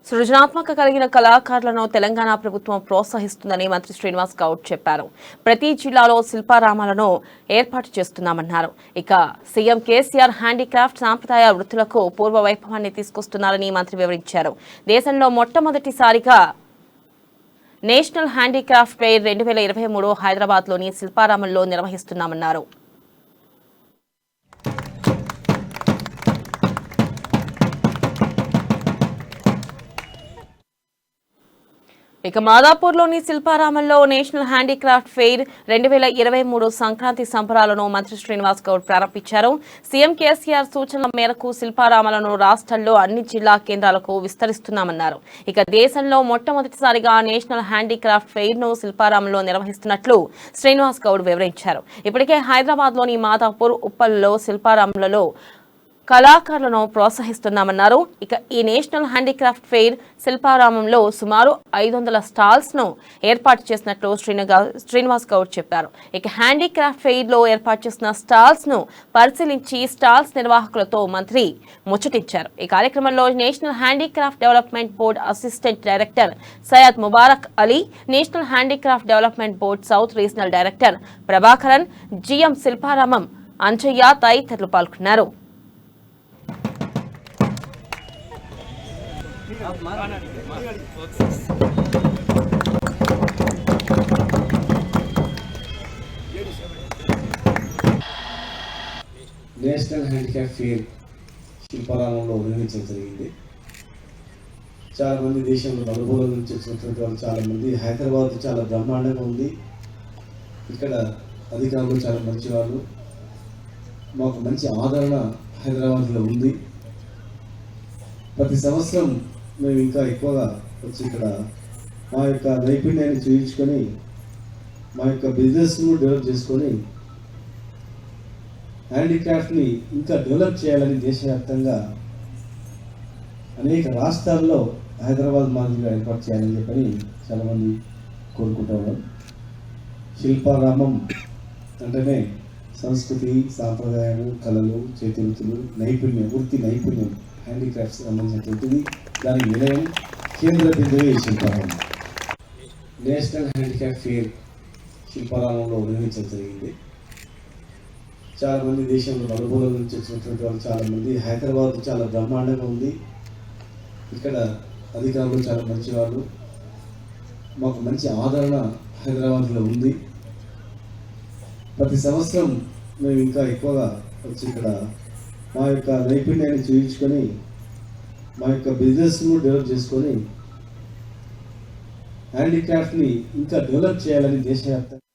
సృజనాత్మక కలిగిన కళాకారులను తెలంగాణ ప్రభుత్వం ప్రోత్సహిస్తుందని మంత్రి శ్రీనివాస్ గౌడ్ చెప్పారు. ప్రతి జిల్లాలో శిల్పారామాలను ఏర్పాటు చేస్తున్నామన్నారు. ఇక సీఎం కేసీఆర్ హ్యాండీక్రాఫ్ట్ సాంప్రదాయ వృత్తులకు పూర్వ వైభవాన్ని తీసుకొస్తున్నారని మంత్రి వివరించారు. దేశంలో మొట్టమొదటిసారిగా నేషనల్ హ్యాండీక్రాఫ్ట్ ఫెయిర్ 2023 హైదరాబాద్లోని శిల్పారామంలో నిర్వహిస్తున్నామన్నారు. ఇక మాదాపూర్లోని శిల్పారామంలో నేషనల్ హ్యాండీక్రాఫ్ట్ ఫెయిర్ 2023 సంక్రాంతి సంబరాలను మంత్రి శ్రీనివాస్ గౌడ్ ప్రారంభించారు. సీఎం కేసీఆర్ సూచనల మేరకు శిల్పారామాలను రాష్ట్రంలో అన్ని జిల్లా కేంద్రాలకు విస్తరిస్తున్నామన్నారు. ఇక దేశంలో మొట్టమొదటిసారిగా నేషనల్ హ్యాండీక్రాఫ్ట్ ఫెయిర్ ను శిల్పారామంలో నిర్వహిస్తున్నట్లు శ్రీనివాస్ గౌడ్ వివరించారు. ఇప్పటికే హైదరాబాద్లోని మాదాపూర్, ఉప్పల్లో శిల్పారామాలలో కళాకారులను ప్రోత్సహిస్తున్నామన్నారు. ఇక ఈ నేషనల్ హ్యాండీక్రాఫ్ట్ ఫెయిర్ శిల్పారామంలో సుమారు 500 స్టాల్స్ ను ఏర్పాటు చేసినట్లు శ్రీనివాస్ గౌడ్ చెప్పారు. ఇక హ్యాండీక్రాఫ్ట్ ఫెయిర్ లో ఏర్పాటు చేసిన స్టాల్స్ ను పరిశీలించి స్టాల్స్ నిర్వాహకులతో మంత్రి ముచ్చటించారు. ఈ కార్యక్రమంలో national handicraft development board assistant director Syed Mubarak Ali, national handicraft development board south regional director Prabhakaran, GM Shilparamam Anjaiah తదితరులు పాల్గొన్నారు. నేషనల్ హ్యాండిక్యాప్ ఫెయిర్ శిల్పారామంలో నిర్వహించడం జరిగింది. చాలామంది దేశంలో నలుమూలల నుంచి వచ్చినటువంటి వాళ్ళు చాలామంది. హైదరాబాద్ చాలా బ్రహ్మాండంగా ఉంది. ఇక్కడ అధికారులు చాలా మంచి వాళ్ళు. మాకు మంచి ఆదరణ హైదరాబాద్లో ఉంది. ప్రతి సంవత్సరం మేము ఇంకా ఎక్కువగా వచ్చి ఇక్కడ మా యొక్క నైపుణ్యాన్ని చూపించుకొని మా యొక్క బిజినెస్ను డెవలప్ చేసుకొని హ్యాండీక్రాఫ్ట్ని ఇంకా డెవలప్ చేయాలని దేశవ్యాప్తంగా అనేక రాష్ట్రాల్లో హైదరాబాద్ మాదిరిగా ఏర్పాటు చేయాలని చెప్పని చాలామంది కోరుకుంటూ ఉన్నాం. శిల్పారామం అంటేనే సంస్కృతి, సాంప్రదాయం, కళలు, చేతివృత్తులు, నైపుణ్యం, వృత్తి నైపుణ్యం, హ్యాండీక్రాఫ్ట్స్ సంబంధించినటువంటిది. దానికి నిలయం కేంద్ర బిందువే ఈ శిల్పారామం. నేషనల్ హ్యాండీక్రాఫ్ట్ ఫెయిర్ శిల్పారామంలో నిర్వహించడం జరిగింది. చాలామంది దేశంలో నలుమూలల నుంచి వచ్చినటువంటి వాళ్ళు చాలామంది. హైదరాబాద్ చాలా బ్రహ్మాండంగా ఉంది. ఇక్కడ అధికారులు చాలా మంచి వాళ్ళు. మాకు మంచి ఆదరణ హైదరాబాద్లో ఉంది. ప్రతి సంవత్సరం మేము ఇంకా ఎక్కువగా వచ్చి ఇక్కడ మా యొక్క నైపుణ్యాన్ని చూపించుకొని మా యొక్క బిజినెస్ను డెవలప్ చేసుకొని హ్యాండీక్రాఫ్ట్ని ఇంకా డెవలప్ చేయాలని దేశవ్యాప్తంగా